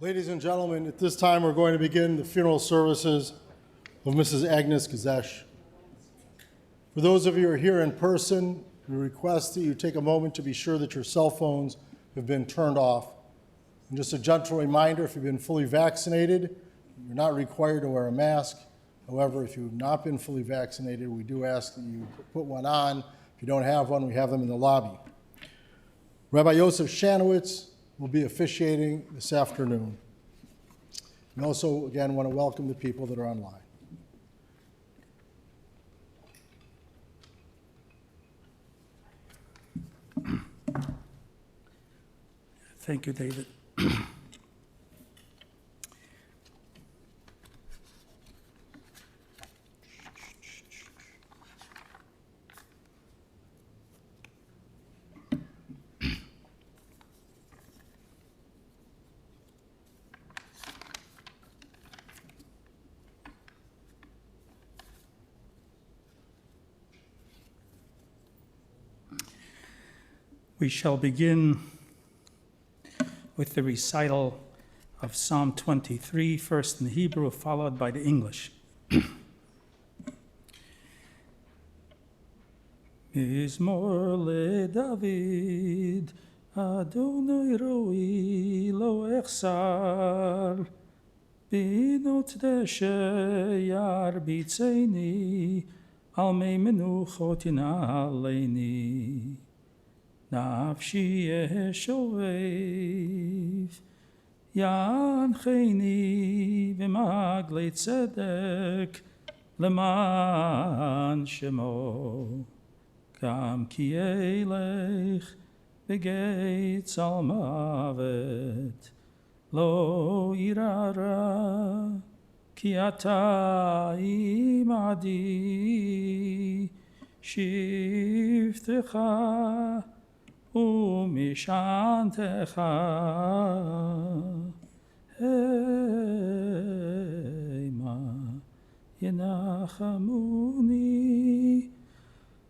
Ladies and gentlemen, at this time we're going to begin the funeral services of Mrs. Agnes Gzesh. For those of you who are here in person, we request that you take a moment to be sure that your cell phones have been turned off. And just a gentle reminder, if you've been fully vaccinated, you're not required to wear a mask. However, if you've not been fully vaccinated, we do ask that you put one on. If you don't have one, we have them in the lobby. Rabbi Yosef Shanowitz will be officiating this afternoon. We also, again, want to welcome the people that are online. Thank you, David. We shall begin with the recital of Psalm 23, first in Hebrew, followed by the English. Mizmor leDavid, Adonai roi lo echsar, binot deshe yarbitzeni, al mei menuchot yinaleini. Nafshi yeshovev, yancheni v'maglei tzedek, leman shemo, gam ki elech v'geitz al mavet, lo irara, ki ata imadi, shivtecha, umishantecha heima yenachamuni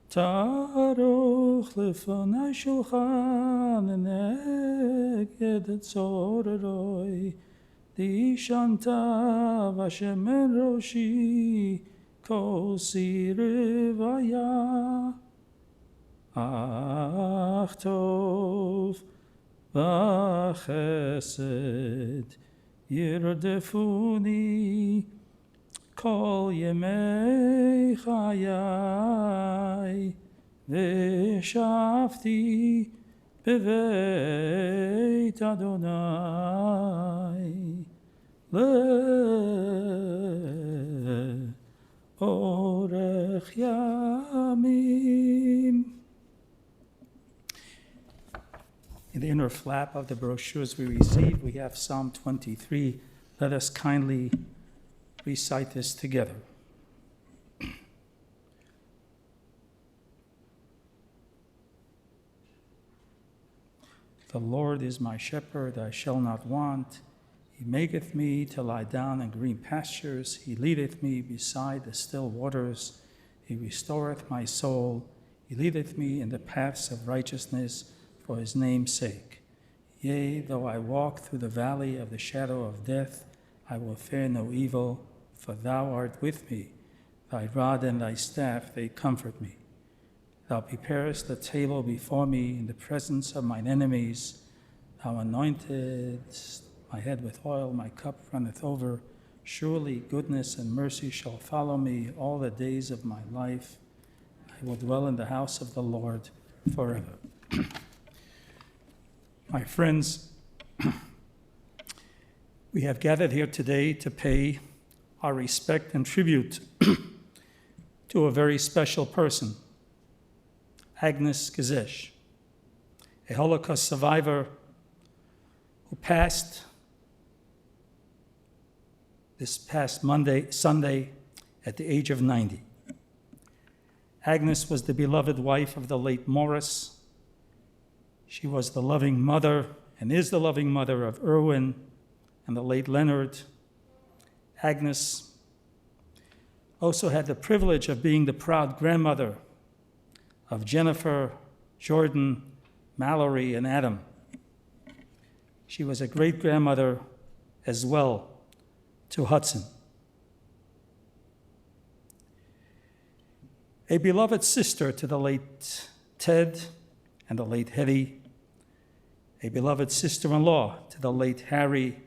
taruch lefonai shulchan neged tzoreroi dishanta vashemen roshi kosi revaya Ach tov v'chesed yirdefuni kol yemei chayai v'shavti beveit Adonai le'orech yamim. In the inner flap of the brochures we received, we have Psalm 23. Let us kindly recite this together. The Lord is my shepherd, I shall not want. He maketh me to lie down in green pastures. He leadeth me beside the still waters. He restoreth my soul. He leadeth me in the paths of righteousness for his name's sake. Yea, though I walk through the valley of the shadow of death, I will fear no evil, for thou art with me. Thy rod and thy staff, they comfort me. Thou preparest the table before me in the presence of mine enemies. Thou anointest my head with oil, my cup runneth over. Surely goodness and mercy shall follow me all the days of my life. I will dwell in the house of the Lord forever. My friends, we have gathered here today to pay our respect and tribute to a very special person, Agnes Gzesh, a Holocaust survivor who passed this past Sunday at the age of 90. Agnes was the beloved wife of the late Morris. She was the loving mother and is the loving mother of Erwin and the late Leonard. Agnes also had the privilege of being the proud grandmother of Jennifer, Jordan, Mallory, and Adam. She was a great-grandmother as well to Hudson. A beloved sister to the late Ted and the late Hetty, a beloved sister-in-law to the late Harry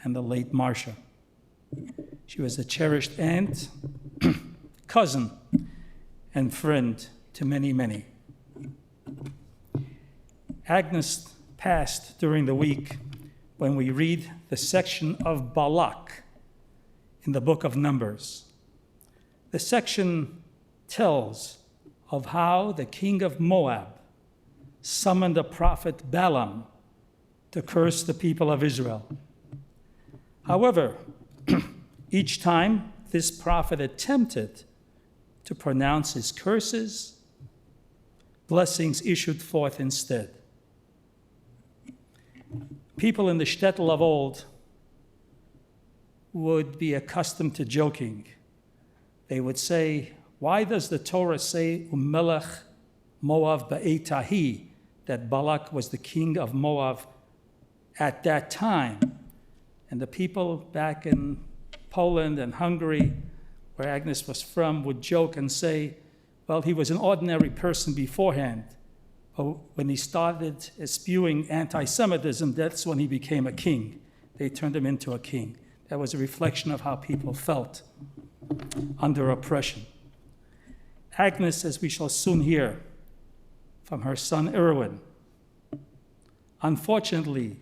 and the late Marcia. She was a cherished aunt, cousin, and friend to many, many. Agnes passed during the week when we read the section of Balak in the book of Numbers. The section tells of how the king of Moab summoned the prophet Balaam to curse the people of Israel. However, each time this prophet attempted to pronounce his curses, blessings issued forth instead. People in the shtetl of old would be accustomed to joking. They would say, why does the Torah say, Umelech Moav ba'etahi, that Balak was the king of Moab at that time? And the people back in Poland and Hungary, where Agnes was from, would joke and say, well, he was an ordinary person beforehand. But when he started spewing anti-Semitism, that's when he became a king. They turned him into a king. That was a reflection of how people felt under oppression. Agnes, as we shall soon hear from her son Erwin, unfortunately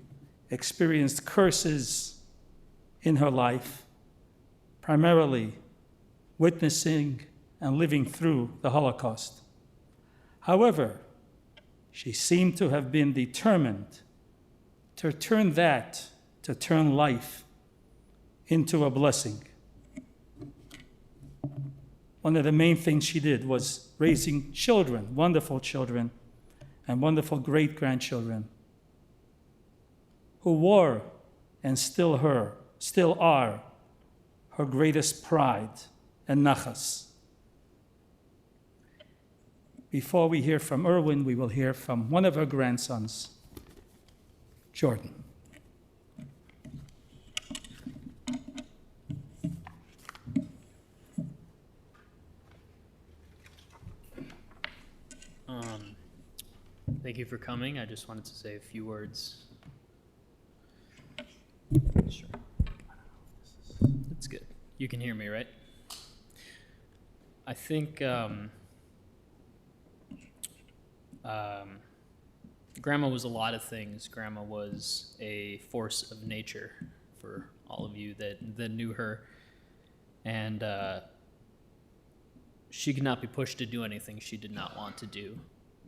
experienced curses in her life, primarily witnessing and living through the Holocaust. However, she seemed to have been determined to turn life into a blessing. One of the main things she did was raising children, wonderful children, and wonderful great-grandchildren, who were and still are her greatest pride and nachas. Before we hear from Erwin, we will hear from one of her grandsons, Jordan. Thank you for coming. I just wanted to say a few words. Sure. That's good. You can hear me, right? I think Grandma was a lot of things. Grandma was a force of nature for all of you that knew her. And she could not be pushed to do anything she did not want to do.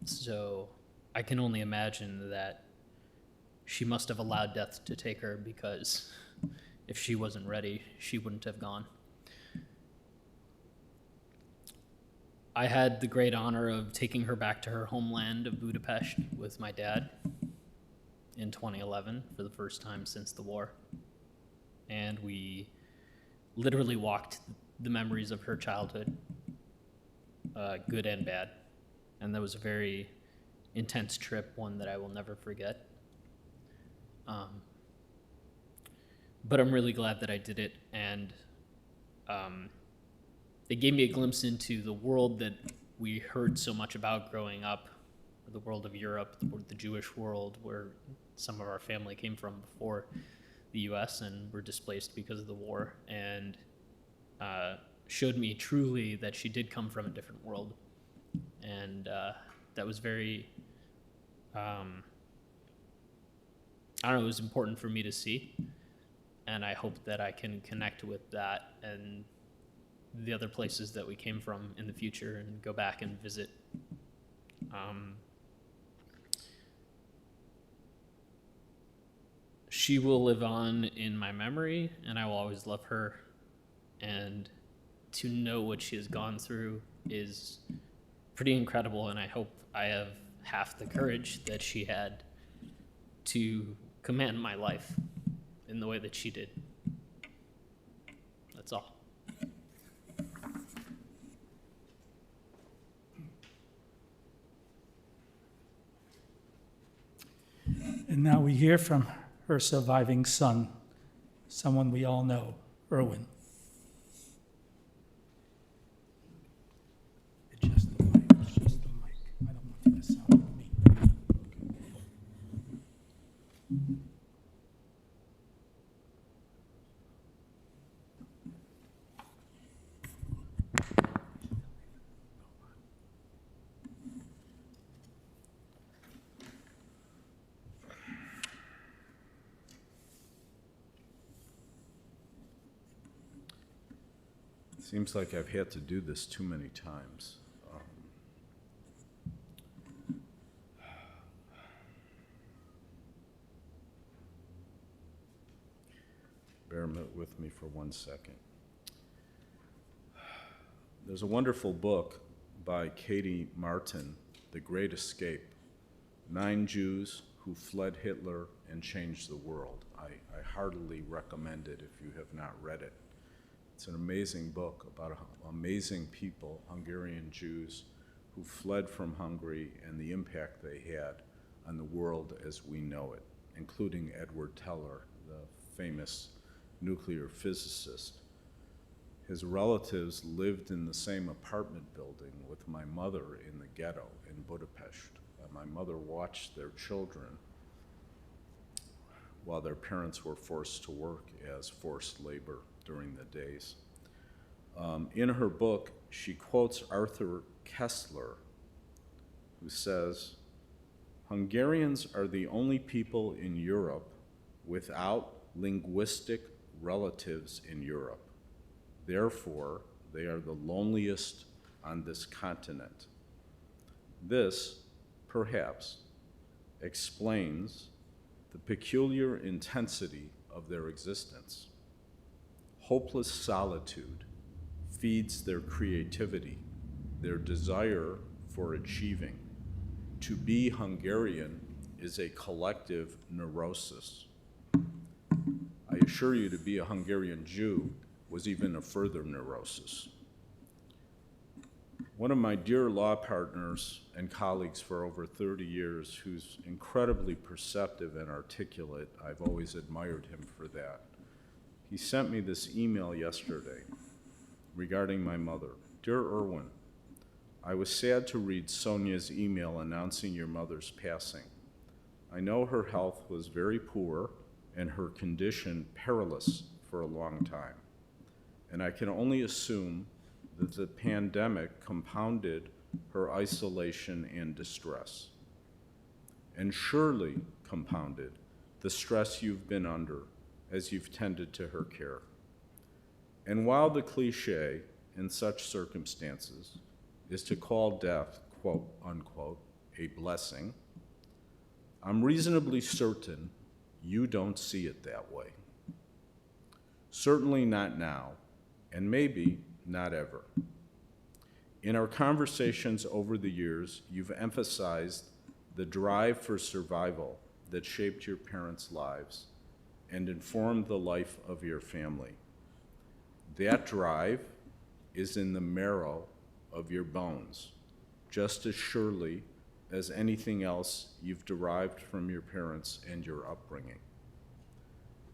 So I can only imagine that she must have allowed death to take her, because if she wasn't ready, she wouldn't have gone. I had the great honor of taking her back to her homeland of Budapest with my dad in 2011 for the first time since the war. And we literally walked the memories of her childhood, good and bad. And that was a very intense trip, one that I will never forget. But I'm really glad that I did it, and it gave me a glimpse into the world that we heard so much about growing up, the world of Europe, the Jewish world, where some of our family came from before the US and were displaced because of the war, and showed me truly that she did come from a different world. And that was very, I don't know, it was important for me to see. And I hope that I can connect with that and the other places that we came from in the future and go back and visit. She will live on in my memory, and I will always love her. And to know what she has gone through is pretty incredible, and I hope I have half the courage that she had to command my life in the way that she did. That's all. And now we hear from her surviving son, someone we all know, Erwin. Adjust the mic, adjust the mic. I don't want you to sound like me. Seems like I've had to do this too many times. Bear with me for 1 second. There's a wonderful book by Katie Martin, The Great Escape, 9 Jews Who Fled Hitler and Changed the World. I heartily recommend it if you have not read it. It's an amazing book about amazing people, Hungarian Jews, who fled from Hungary and the impact they had on the world as we know it, including Edward Teller, the famous nuclear physicist. His relatives lived in the same apartment building with my mother in the ghetto in Budapest. My mother watched their children while their parents were forced to work as forced labor during the days. In her book, she quotes Arthur Koestler, who says, "Hungarians are the only people in Europe without linguistic relatives in Europe. Therefore, they are the loneliest on this continent." This, perhaps, explains the peculiar intensity of their existence. Hopeless solitude feeds their creativity, their desire for achieving. To be Hungarian is a collective neurosis. I assure you, to be a Hungarian Jew was even a further neurosis. One of my dear law partners and colleagues for over 30 years, who's incredibly perceptive and articulate, I've always admired him for that. He sent me this email yesterday regarding my mother. "Dear Erwin, I was sad to read Sonia's email announcing your mother's passing. I know her health was very poor and her condition perilous for a long time, and I can only assume that the pandemic compounded her isolation and distress, and surely compounded the stress you've been under as you've tended to her care. And while the cliche in such circumstances is to call death, quote unquote, a blessing, I'm reasonably certain you don't see it that way. Certainly not now, and maybe not ever. In our conversations over the years, you've emphasized the drive for survival that shaped your parents' lives and informed the life of your family. That drive is in the marrow of your bones, just as surely as anything else you've derived from your parents and your upbringing.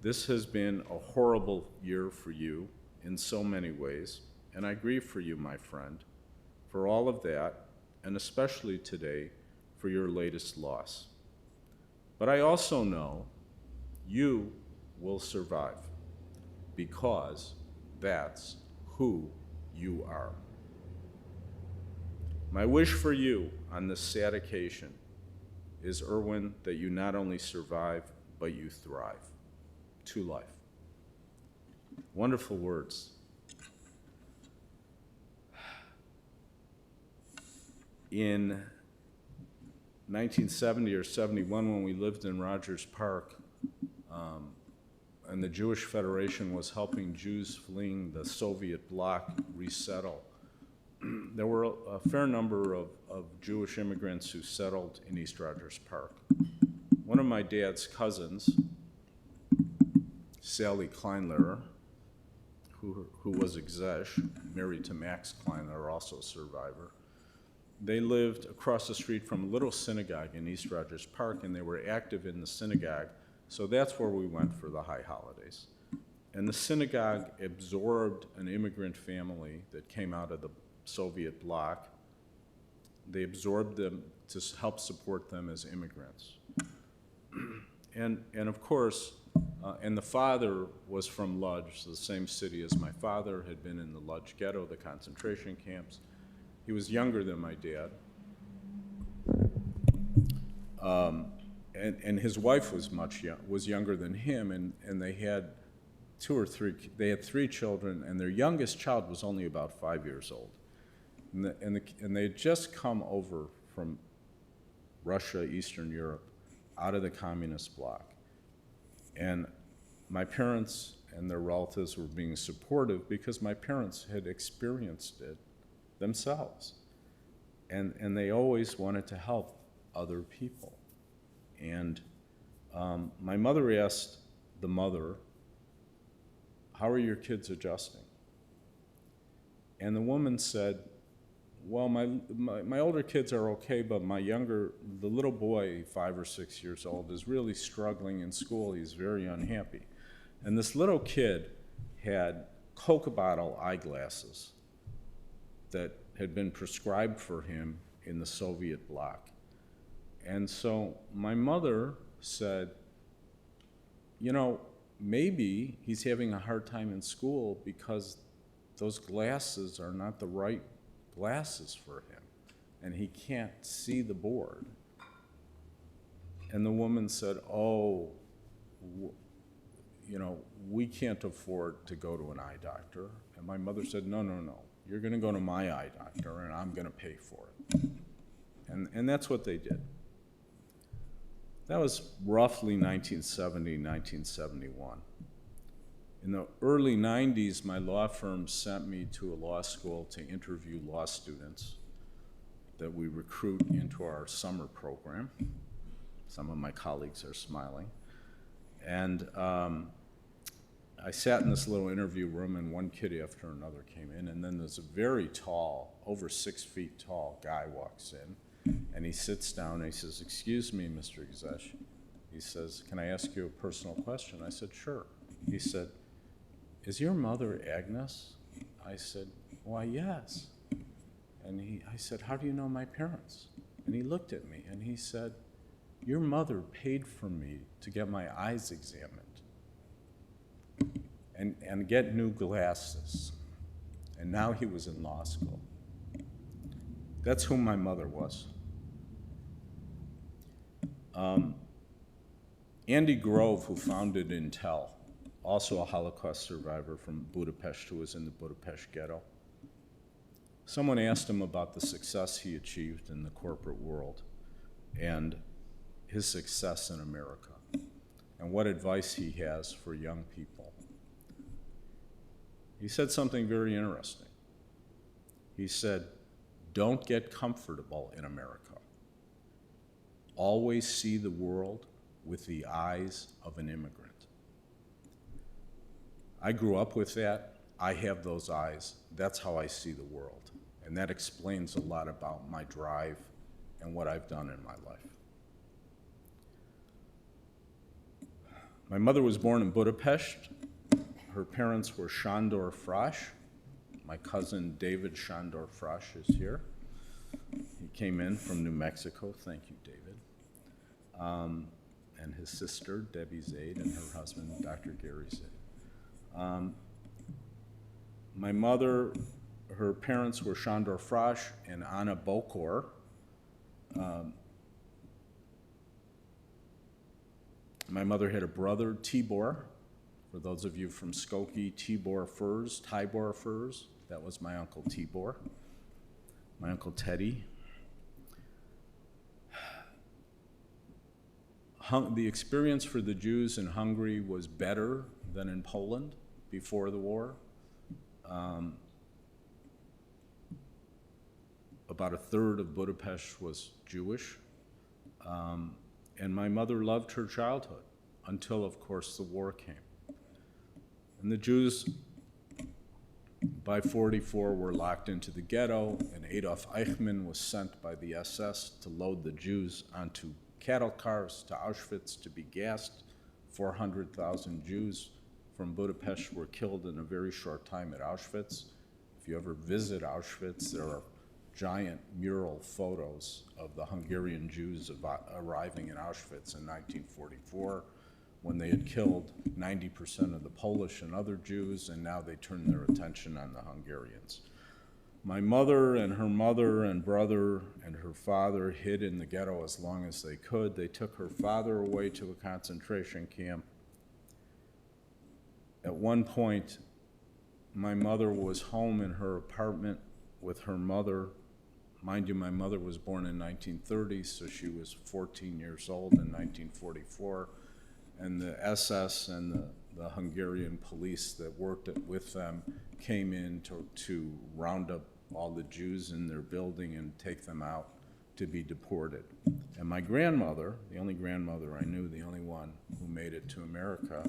This has been a horrible year for you in so many ways, and I grieve for you, my friend, for all of that, and especially today for your latest loss. But I also know you will survive, because that's who you are. My wish for you on this sad occasion is, Erwin, that you not only survive, but you thrive to life. Wonderful words. In 1970 or 71, when we lived in Rogers Park, and the Jewish Federation was helping Jews fleeing the Soviet bloc resettle, there were a fair number of Jewish immigrants who settled in East Rogers Park. One of my dad's cousins, Sally Kleinlehrer, who was Gzesh, married to Max Kleinlehrer, also a survivor, they lived across the street from a little synagogue in East Rogers Park, and they were active in the synagogue, so that's where we went for the high holidays. And the synagogue absorbed an immigrant family that came out of the Soviet bloc. They absorbed them to help support them as immigrants. And of course, and the father was from Lodz, the same city as my father, had been in the Lodz ghetto, the concentration camps. He was younger than my dad. And his wife was younger than him, and they had three children, and their youngest child was only about 5 years old. And they had just come over from Russia, Eastern Europe, out of the communist bloc. And my parents and their relatives were being supportive because my parents had experienced it themselves. And they always wanted to help other people. And my mother asked the mother, "How are your kids adjusting?" And the woman said, "Well, my older kids are okay, but the little boy, 5 or 6 years old, is really struggling in school. He's very unhappy." And this little kid had Coke bottle eyeglasses that had been prescribed for him in the Soviet bloc. And so my mother said, maybe he's having a hard time in school because those glasses are not the right glasses for him, and he can't see the board. And the woman said, we can't afford to go to an eye doctor. And my mother said, no, you're going to go to my eye doctor, and I'm going to pay for it. And that's what they did. That was roughly 1970, 1971. In the early 90s, my law firm sent me to a law school to interview law students that we recruit into our summer program. Some of my colleagues are smiling. And I sat in this little interview room, and one kid after another came in, and then there's a very tall, over 6 feet tall guy walks in, and he sits down and he says, "Excuse me, Mr. Gzesh." He says, "Can I ask you a personal question?" I said, "Sure." He said, "Is your mother Agnes?" I said, "Why, yes." And I said, "How do you know my parents?" And he looked at me and he said, "Your mother paid for me to get my eyes examined and get new glasses." And now he was in law school. That's who my mother was. Andy Grove, who founded Intel, also a Holocaust survivor from Budapest who was in the Budapest ghetto. Someone asked him about the success he achieved in the corporate world and his success in America and what advice he has for young people. He said something very interesting. He said, "Don't get comfortable in America. Always see the world with the eyes of an immigrant." I grew up with that. I have those eyes. That's how I see the world. And that explains a lot about my drive and what I've done in my life. My mother was born in Budapest. Her parents were Sándor Fras. My cousin David Sándor Fras is here. He came in from New Mexico. Thank you, David. And his sister, Debbie Zaid, and her husband, Dr. Gary Zaid. My mother, her parents were Sándor Fras and Anna Bokor. My mother had a brother, Tibor. For those of you from Skokie, Tibor Furs, that was my Uncle Tibor. My Uncle Teddy. The experience for the Jews in Hungary was better than in Poland before the war. About a third of Budapest was Jewish. And my mother loved her childhood until, of course, the war came. And the Jews, by 1944, were locked into the ghetto, and Adolf Eichmann was sent by the SS to load the Jews onto cattle cars to Auschwitz to be gassed. 400,000 Jews from Budapest were killed in a very short time at Auschwitz. If you ever visit Auschwitz, there are giant mural photos of the Hungarian Jews arriving in Auschwitz in 1944, when they had killed 90% of the Polish and other Jews, and now they turned their attention on the Hungarians. My mother and her mother and brother and her father hid in the ghetto as long as they could. They took her father away to a concentration camp. At one point, my mother was home in her apartment with her mother. Mind you, my mother was born in 1930, so she was 14 years old in 1944. And the SS and the Hungarian police that worked with them came in to round up all the Jews in their building and take them out to be deported. And my grandmother, the only grandmother I knew, the only one who made it to America,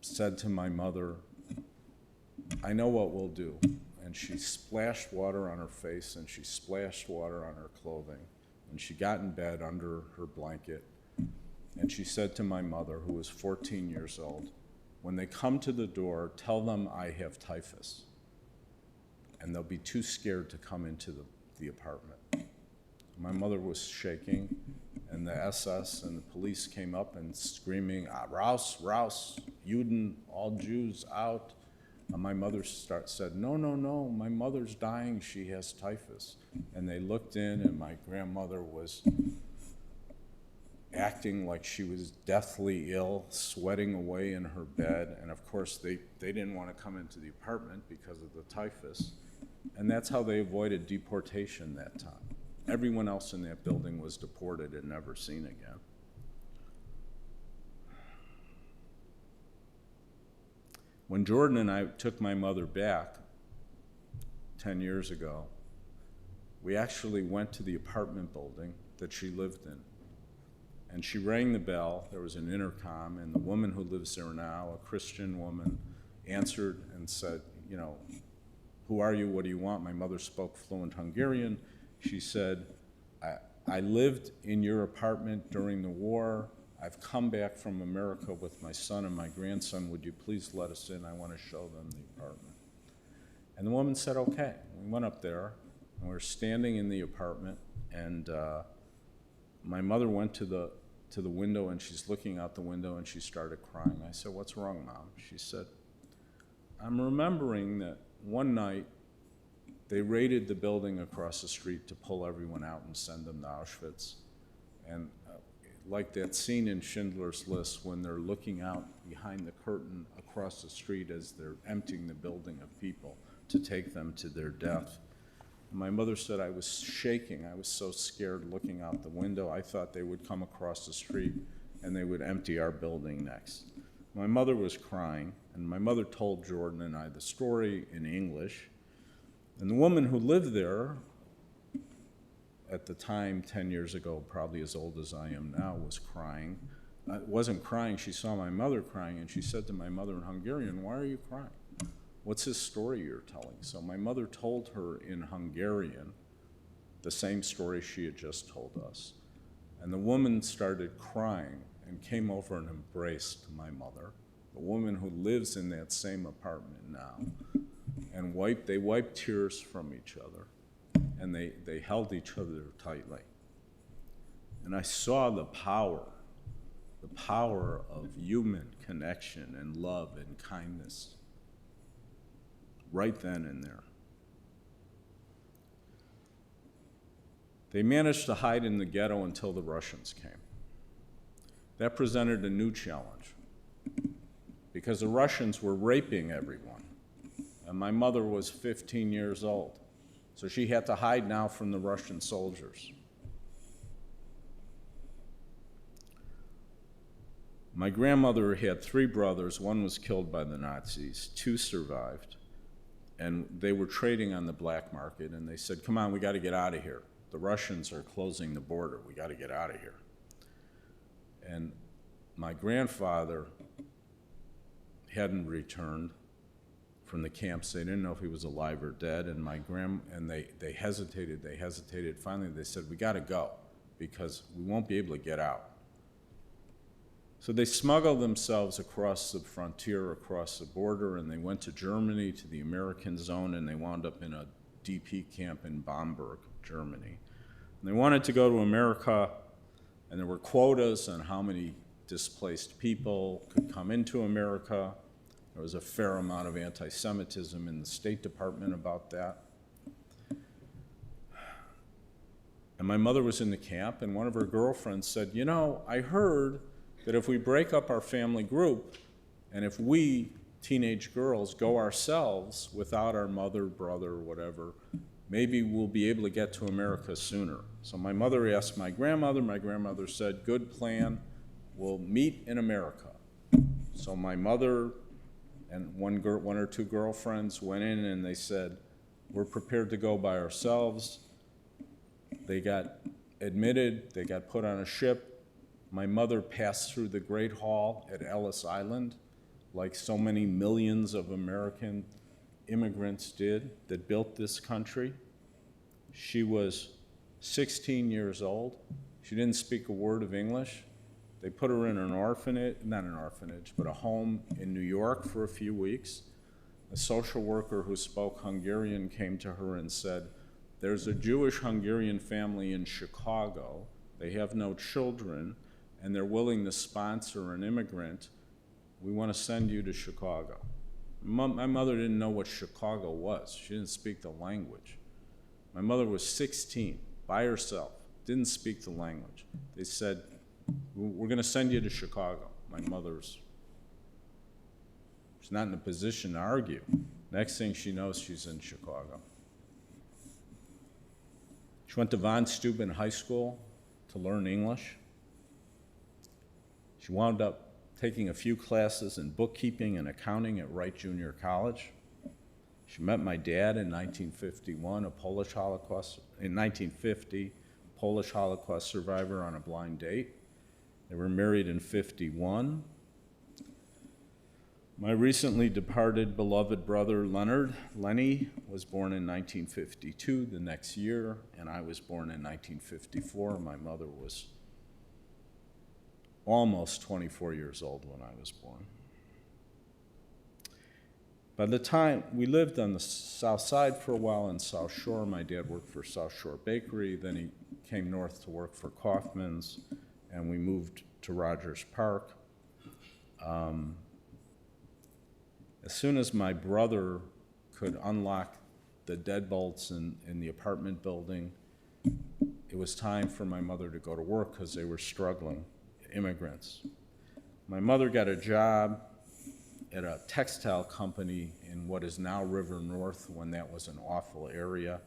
said to my mother, "I know what we'll do." And she splashed water on her face and she splashed water on her clothing. And she got in bed under her blanket. And she said to my mother, who was 14 years old, "When they come to the door, tell them I have typhus. And they'll be too scared to come into the apartment." My mother was shaking, and the SS and the police came up and screaming, "Raus, raus, Juden, all Jews out." And my mother said, no, my mother's dying, she has typhus." And they looked in, and my grandmother was acting like she was deathly ill, sweating away in her bed. And of course, they didn't want to come into the apartment because of the typhus. And that's how they avoided deportation that time. Everyone else in that building was deported and never seen again. When Jordan and I took my mother back 10 years ago, we actually went to the apartment building that she lived in. And she rang the bell, there was an intercom, and the woman who lives there now, a Christian woman, answered and said, "Who are you, what do you want?" My mother spoke fluent Hungarian. She said, I lived in your apartment during the war. I've come back from America with my son and my grandson. Would you please let us in? I want to show them the apartment." And the woman said, okay. We went up there, and we were standing in the apartment, and my mother went to the window, and she's looking out the window, and she started crying. I said, "What's wrong, Mom?" She said, "I'm remembering that one night they raided the building across the street to pull everyone out and send them to Auschwitz. And like that scene in Schindler's List when they're looking out behind the curtain across the street as they're emptying the building of people to take them to their death." My mother said, "I was shaking. I was so scared looking out the window. I thought they would come across the street and they would empty our building next." My mother was crying, and my mother told Jordan and I the story in English. And the woman who lived there at the time, 10 years ago, probably as old as I am now, was crying. Wasn't crying, she saw my mother crying, and she said to my mother in Hungarian, "Why are you crying? What's this story you're telling?" So my mother told her in Hungarian the same story she had just told us. And the woman started crying and came over and embraced my mother, the woman who lives in that same apartment now, and they wiped tears from each other, and they held each other tightly. And I saw the power of human connection and love and kindness right then and there. They managed to hide in the ghetto until the Russians came. That presented a new challenge because the Russians were raping everyone. And my mother was 15 years old, so she had to hide now from the Russian soldiers. My grandmother had 3 brothers. One was killed by the Nazis. 2 survived. And they were trading on the black market, and they said, "Come on, we got to get out of here. The Russians are closing the border. We got to get out of here." And my grandfather hadn't returned from the camps. They didn't know if he was alive or dead, and they hesitated. Finally, they said, "We got to go because we won't be able to get out." So they smuggled themselves across the frontier, across the border, and they went to Germany, to the American zone, and they wound up in a DP camp in Bamberg, Germany. And they wanted to go to America, and there were quotas on how many displaced people could come into America. There was a fair amount of anti-Semitism in the State Department about that. And my mother was in the camp, and one of her girlfriends said, you know, I heard that if we break up our family group, and if we, teenage girls, go ourselves without our mother, brother, whatever, maybe we'll be able to get to America sooner. So my mother asked my grandmother said, good plan, we'll meet in America. So my mother and one or two girlfriends went in and they said, we're prepared to go by ourselves. They got admitted, they got put on a ship. My mother passed through the Great Hall at Ellis Island, like so many millions of American immigrants did that built this country. She was 16 years old. She didn't speak a word of English. They put her in an orphanage, not an orphanage, but a home in New York for a few weeks. A social worker who spoke Hungarian came to her and said, there's a Jewish Hungarian family in Chicago. They have no children, and they're willing to sponsor an immigrant. We want to send you to Chicago. My mother didn't know what Chicago was. She didn't speak the language. My mother was 16, by herself, didn't speak the language. They said, we're going to send you to Chicago. My she's not in a position to argue. Next thing she knows, she's in Chicago. She went to Von Steuben High School to learn English. She wound up taking a few classes in bookkeeping and accounting at Wright Junior College. She met my dad in 1951, in 1950, Polish Holocaust survivor on a blind date. They were married in 51. My recently departed beloved brother, Lenny, was born in 1952, the next year, and I was born in 1954. My mother was almost 24 years old when I was born. By the time we lived on the South Side for a while in South Shore, my dad worked for South Shore Bakery, then he came north to work for Kaufman's, and we moved to Rogers Park. As soon as my brother could unlock the deadbolts in the apartment building, it was time for my mother to go to work because they were struggling, immigrants. My mother got a job at a textile company in what is now River North, when that was an awful area.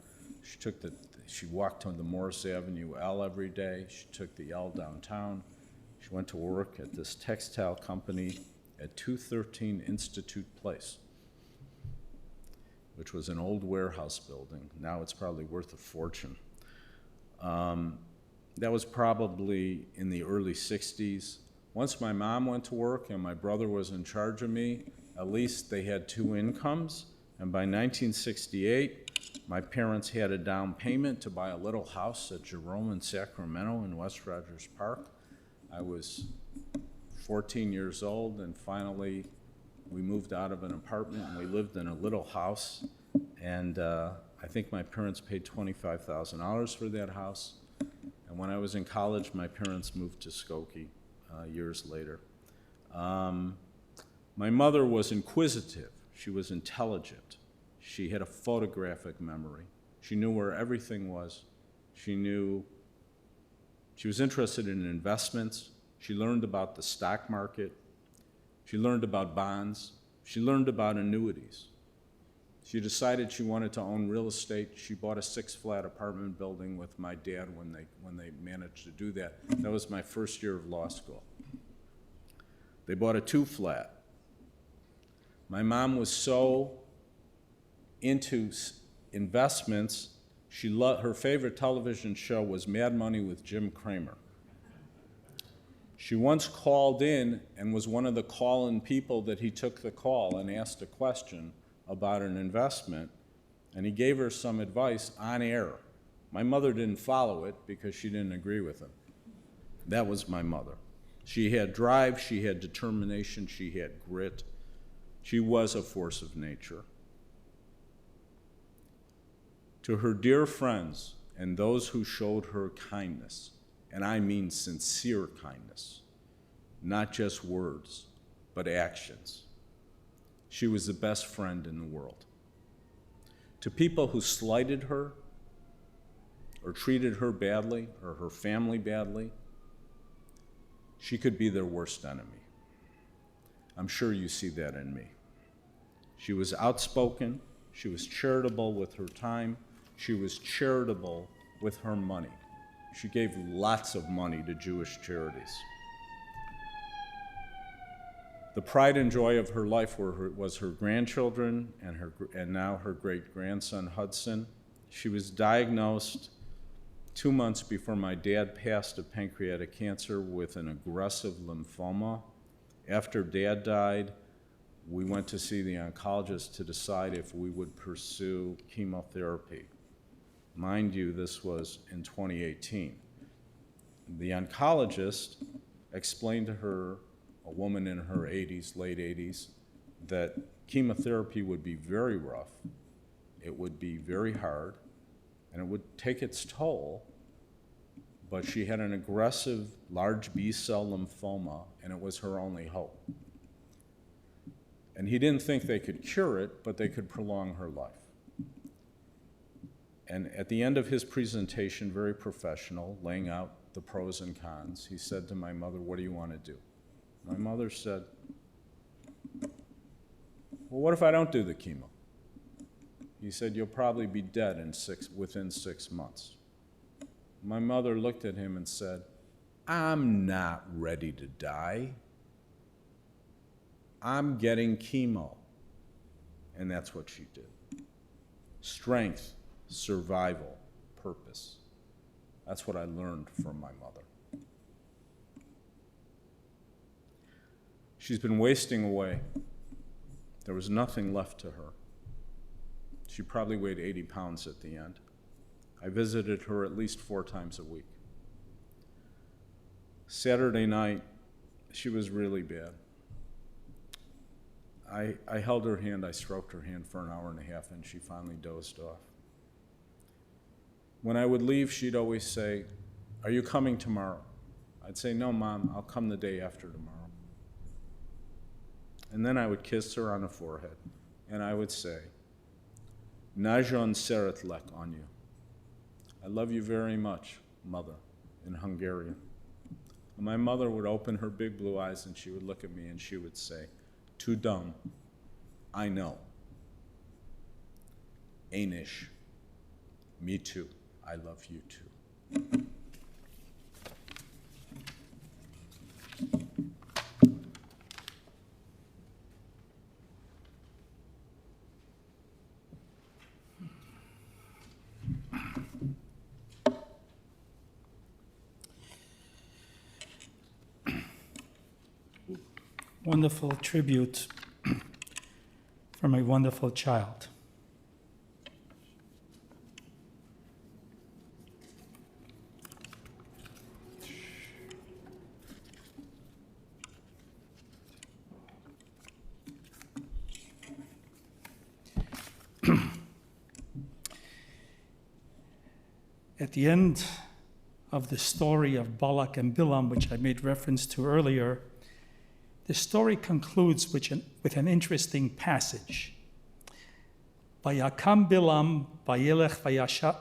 She walked on the Morris Avenue L every day. She took the L downtown. She went to work at this textile company at 213 Institute Place, which was an old warehouse building. Now it's probably worth a fortune. That was probably in the early 60s. Once my mom went to work and my brother was in charge of me, at least they had two incomes. And by 1968, my parents had a down payment to buy a little house at Jerome and Sacramento in West Rogers Park. I was 14 years old, and finally we moved out of an apartment and we lived in a little house. And I think my parents paid $25,000 for that house. And when I was in college, my parents moved to Skokie years later. My mother was inquisitive. She was intelligent. She had a photographic memory. She knew where everything was. She was interested in investments. She learned about the stock market. She learned about bonds. She learned about annuities. She decided she wanted to own real estate. She bought a 6-flat apartment building with my dad when they managed to do that. That was my first year of law school. They bought a 2-flat. My mom was so into investments, her favorite television show was Mad Money with Jim Cramer. She once called in and was one of the call-in people that he took the call and asked a question about an investment, and he gave her some advice on air. My mother didn't follow it because she didn't agree with him. That was my mother. She had drive, she had determination, she had grit. She was a force of nature. To her dear friends and those who showed her kindness, and I mean sincere kindness, not just words, but actions, she was the best friend in the world. To people who slighted her or treated her badly or her family badly, she could be their worst enemy. I'm sure you see that in me. She was outspoken, she was charitable with her time, she was charitable with her money. She gave lots of money to Jewish charities. The pride and joy of her life was her grandchildren and now her great-grandson, Hudson. She was diagnosed 2 months before my dad passed of pancreatic cancer with an aggressive lymphoma. After Dad died, we went to see the oncologist to decide if we would pursue chemotherapy. Mind you, this was in 2018. The oncologist explained to her, a woman in her 80s, late 80s, that chemotherapy would be very rough, it would be very hard, and it would take its toll, but she had an aggressive large B-cell lymphoma, and it was her only hope. And he didn't think they could cure it, but they could prolong her life. And at the end of his presentation, very professional, laying out the pros and cons, he said to my mother, "What do you want to do?" My mother said, "Well, what if I don't do the chemo?" He said, "You'll probably be dead within 6 months." My mother looked at him and said, "I'm not ready to die. I'm getting chemo." And that's what she did. Strength, survival, purpose. That's what I learned from my mother. She's been wasting away. There was nothing left to her. She probably weighed 80 pounds at the end. I visited her at least 4 times a week. Saturday night, she was really bad. I held her hand, I stroked her hand for an hour and a half, and she finally dozed off. When I would leave, she'd always say, "Are you coming tomorrow?" I'd say, "No, Mom, I'll come the day after tomorrow." And then I would kiss her on the forehead, and I would say, "Najon seret lek" on you. I love you very much, Mother, in Hungarian. And my mother would open her big blue eyes, and she would look at me, and she would say, "Tudum, I know. Anish, me too. I love you too." Wonderful tribute from a wonderful child. At the end of the story of Balak and Bilam, which I made reference to earlier, the story concludes with an interesting passage. Vayakam Bilam vayelech vayashav,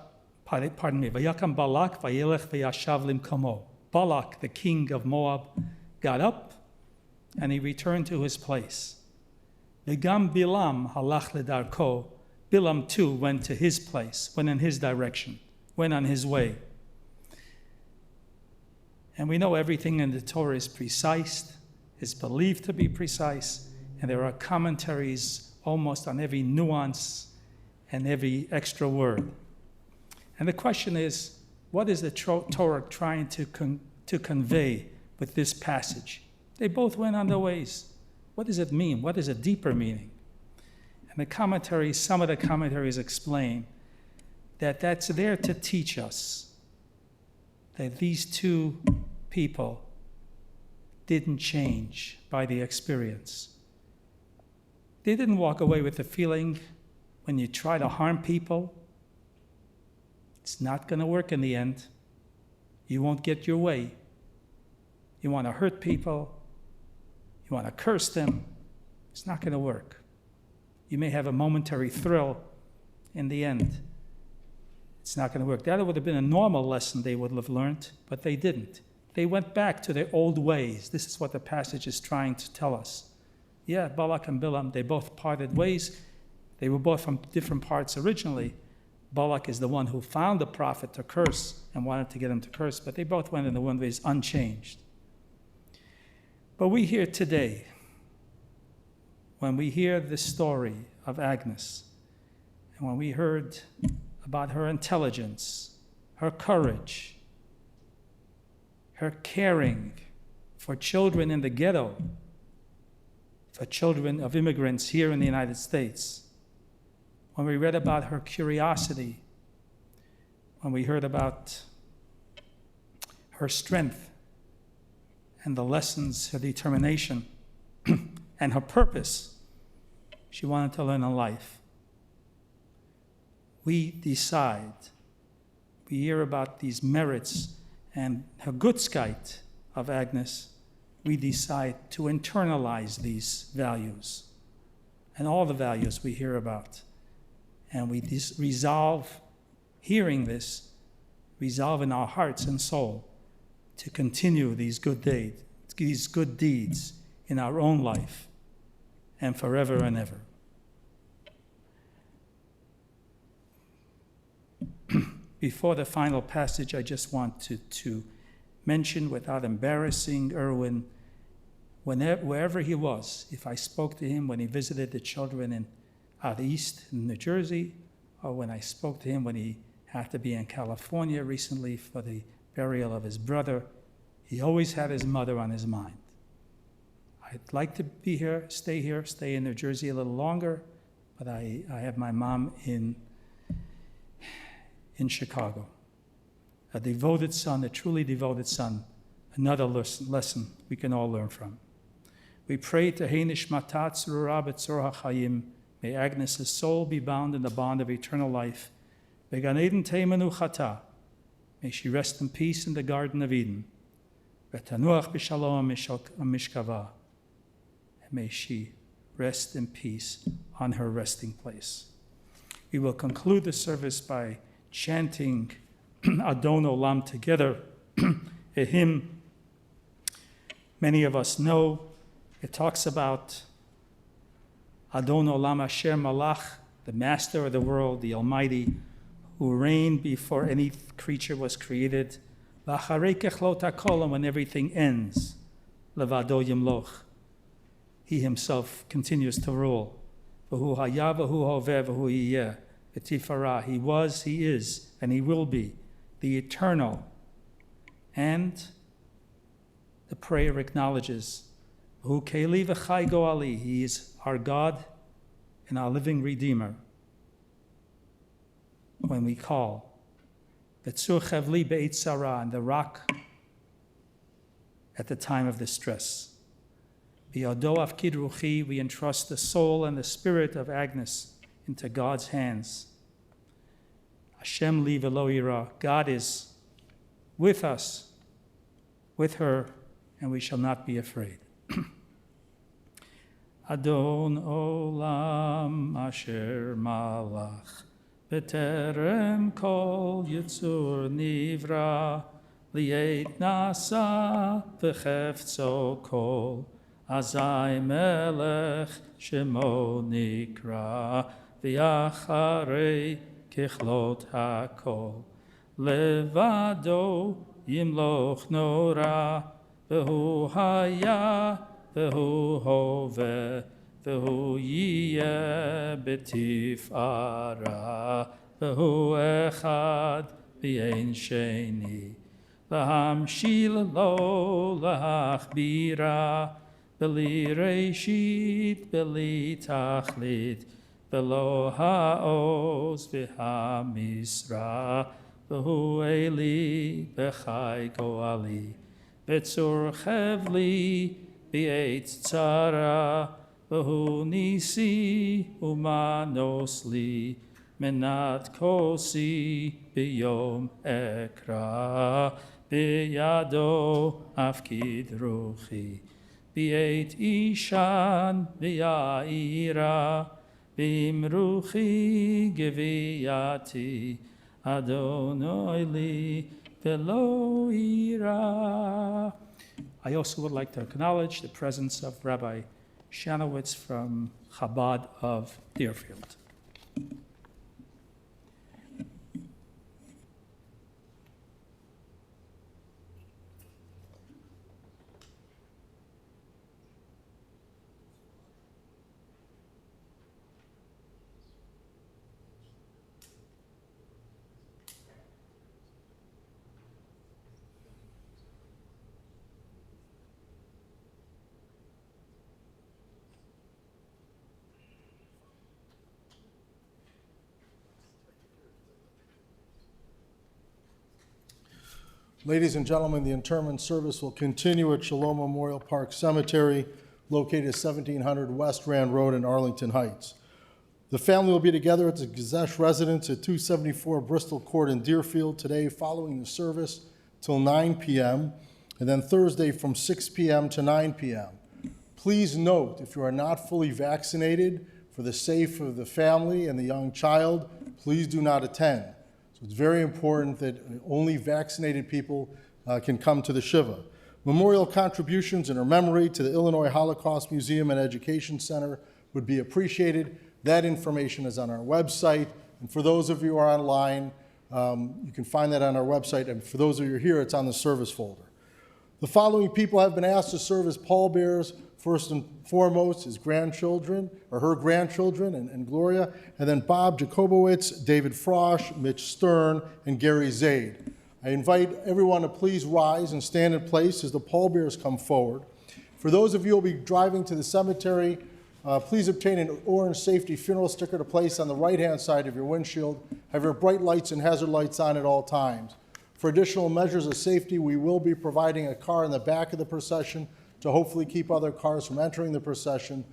Vayakam Balak vayelech vayashav limkomo. Balak, the king of Moab, got up and he returned to his place. V'gam Bilam halach ledarko. Bilam too went to his place, went in his direction, went on his way. And we know everything in the Torah is precise, is believed to be precise, and there are commentaries almost on every nuance and every extra word. And the question is, what is the Torah trying to convey with this passage? They both went on their ways. What does it mean? What is a deeper meaning? And the commentaries, some of the commentaries explain that that's there to teach us that these two people didn't change by the experience. They didn't walk away with the feeling when you try to harm people, it's not going to work in the end. You won't get your way. You want to hurt people, you want to curse them, it's not going to work. You may have a momentary thrill. In the end, it's not going to work. That would have been a normal lesson they would have learned, but they didn't. They went back to their old ways. This is what the passage is trying to tell us. Yeah, Balak and Bilam, they both parted ways. They were both from different parts originally. Balak is the one who found the prophet to curse and wanted to get him to curse, but they both went in the one ways unchanged. But we hear today, when we hear the story of Agnes, and when we heard about her intelligence, her courage, her caring for children in the ghetto, for children of immigrants here in the United States, when we read about her curiosity, when we heard about her strength and the lessons, her determination, and her purpose, she wanted to learn in life. We decide, we hear about these merits and her Gutskeit of Agnes, we decide to internalize these values and all the values we hear about. And we resolve, hearing this, resolve in our hearts and soul to continue these good deeds in our own life and forever and ever. Before the final passage, I just want to mention, without embarrassing Erwin, wherever he was, if I spoke to him when he visited the children out east in New Jersey, or when I spoke to him when he had to be in California recently for the burial of his brother, he always had his mother on his mind. I'd like to be here, stay in New Jersey a little longer, but I have my mom in Chicago. A devoted son, a truly devoted son, another lesson we can all learn from. We pray to Heinish Matat Tzurura B'Tzor HaChayim. May Agnes' soul be bound in the bond of eternal life. Began Eden Teimenu Chata. May she rest in peace in the Garden of Eden. V'tanuach b'shalom mishkava. And may she rest in peace on her resting place. We will conclude the service by chanting Adon Olam together, a hymn many of us know. It talks about Adon Olam Asher Malach, the master of the world, the Almighty, who reigned before any creature was created. V'acharei kechlot hakol, and when everything ends, levado yimloch, he himself continues to rule. V'hu haya v'hu hoveh v'hu yiyeh v'tifara. He was, he is, and he will be the eternal. And the prayer acknowledges, v'hu keli v'chai goali, he is our God and our living Redeemer. When we call, v'tzur chevli be'et sarah, and the rock at the time of distress. B'yado afkid ruchi, we entrust the soul and the spirit of Agnes into God's hands. Hashem li v'lo yira, God is with us, with her, and we shall not be afraid. Adon olam asher malach, b'terem kol yitzur nivra, li'et nasa v'chefzo kol, azai melech shemo nikra, v'yacharei kechlot hakol, levado yimloch nora, v'hu haya v'hu hoveh, v'hu yiyeh b'tifara, v'hu echad v'yein sheni, l'hamshil lo l'achbira, b'li reishit b'li tachlit, v'lo ha'oz v'ha'misra, v'hu eli b'chai goali, בצור חבלי בעת צרה, והוא ניסי ומנוס לי, מנת כוסי ביום אקרא, בידו אפקיד רוחי. בעת אישן ויעירה, במרוחי גבייתי, אדוני לי ולא יירא. I also would like to acknowledge the presence of Rabbi Shanowitz from Chabad of Deerfield. Ladies and gentlemen, the interment service will continue at Shalom Memorial Park Cemetery, located at 1700 West Rand Road in Arlington Heights. The family will be together at the Gzesh residence at 274 Bristol Court in Deerfield today following the service till 9 p.m., and then Thursday from 6 p.m. to 9 p.m. Please note, if you are not fully vaccinated, for the sake of the family and the young child, please do not attend. It's very important that only vaccinated people can come to the Shiva. Memorial contributions in her memory to the Illinois Holocaust Museum and Education Center would be appreciated. That information is on our website. And for those of you who are online, you can find that on our website. And for those of you who are here, it's on the service folder. The following people have been asked to serve as pallbearers. First and foremost, his grandchildren, or her grandchildren, and Gloria, and then Bob Jacobowitz, David Frosch, Mitch Stern, and Gary Zaid. I invite everyone to please rise and stand in place as the pallbearers come forward. For those of you who will be driving to the cemetery, please obtain an orange safety funeral sticker to place on the right-hand side of your windshield. Have your bright lights and hazard lights on at all times. For additional measures of safety, we will be providing a car in the back of the procession to hopefully keep other cars from entering the procession.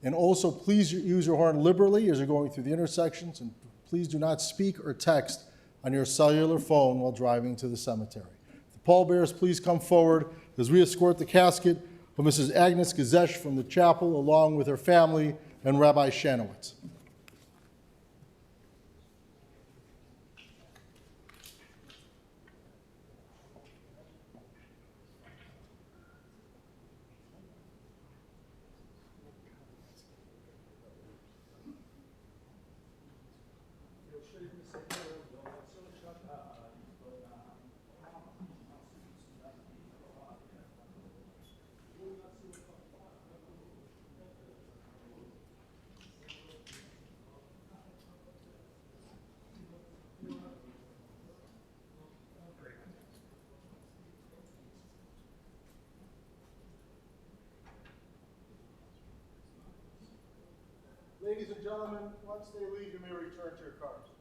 And also, please use your horn liberally as you're going through the intersections, and please do not speak or text on your cellular phone while driving to the cemetery. The pallbearers, please come forward as we escort the casket of Mrs. Agnes Gzesh from the chapel, along with her family and Rabbi Shanowitz. Ladies and gentlemen, once they leave, you may return to your cars.